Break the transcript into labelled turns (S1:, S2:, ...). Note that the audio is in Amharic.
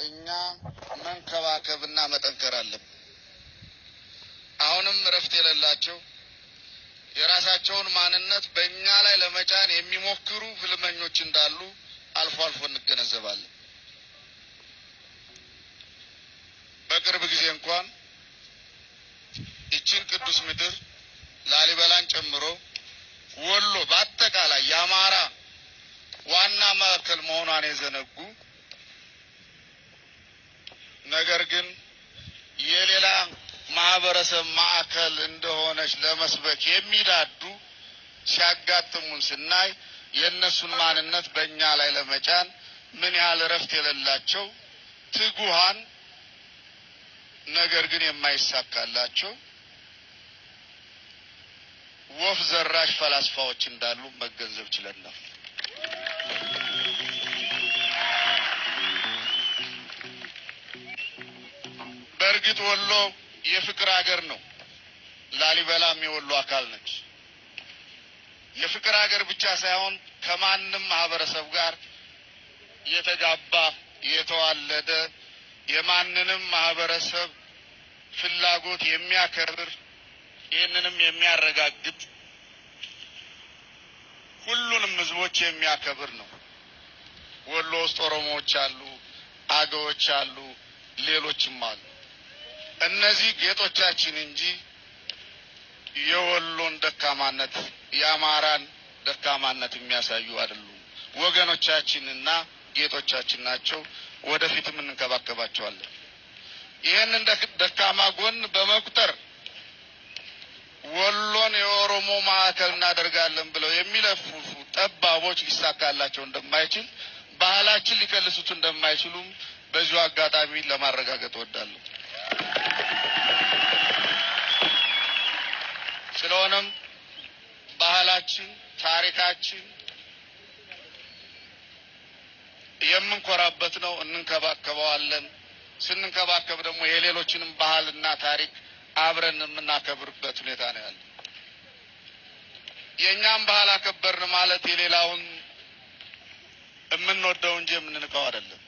S1: እኛ መንከባከብና መጠንከር አለብን። አሁንም እረፍት የሌላቸው የራሳቸውን ማንነት በእኛ ላይ ለመጫን የሚሞክሩ ህልመኞች እንዳሉ አልፎ አልፎ እንገነዘባለን። በቅርብ ጊዜ እንኳን ይህችን ቅዱስ ምድር ላሊበላን ጨምሮ ወሎ በአጠቃላይ የአማራ ዋና ማዕከል መሆኗን የዘነጉ ነገር ግን የሌላ ማህበረሰብ ማዕከል እንደሆነች ለመስበክ የሚዳዱ ሲያጋጥሙን ስናይ የእነሱን ማንነት በእኛ ላይ ለመጫን ምን ያህል እረፍት የሌላቸው ትጉሃን ነገር ግን የማይሳካላቸው ወፍ ዘራሽ ፈላስፋዎች እንዳሉ መገንዘብ ችለናል። በእርግጥ ወሎ የፍቅር ሀገር ነው። ላሊበላም የወሎ አካል ነች። የፍቅር ሀገር ብቻ ሳይሆን ከማንም ማህበረሰብ ጋር የተጋባ የተዋለደ የማንንም ማህበረሰብ ፍላጎት የሚያከብር ይህንንም የሚያረጋግጥ ሁሉንም ህዝቦች የሚያከብር ነው። ወሎ ውስጥ ኦሮሞዎች አሉ፣ አገዎች አሉ፣ ሌሎችም አሉ። እነዚህ ጌጦቻችን እንጂ የወሎን ደካማነት የአማራን ደካማነት የሚያሳዩ አይደሉም። ወገኖቻችንና ጌጦቻችን ናቸው። ወደፊትም እንከባከባቸዋለን። ይህንን ደካማ ጎን በመቁጠር ወሎን የኦሮሞ ማዕከል እናደርጋለን ብለው የሚለፍፉ ጠባቦች ሊሳካላቸው እንደማይችል ባህላችን ሊከልሱት እንደማይችሉም በዚሁ አጋጣሚ ለማረጋገጥ እወዳለሁ። ስለሆነም ባህላችን ታሪካችን የምንኮራበት ነው፣ እንንከባከበዋለን። ስንንከባከብ ደግሞ የሌሎችንም ባህልና ታሪክ አብረን የምናከብርበት ሁኔታ ነው ያለው። የኛም ባህል አከበርን ማለት የሌላውን የምንወደው እንጂ የምንንቀው አይደለም።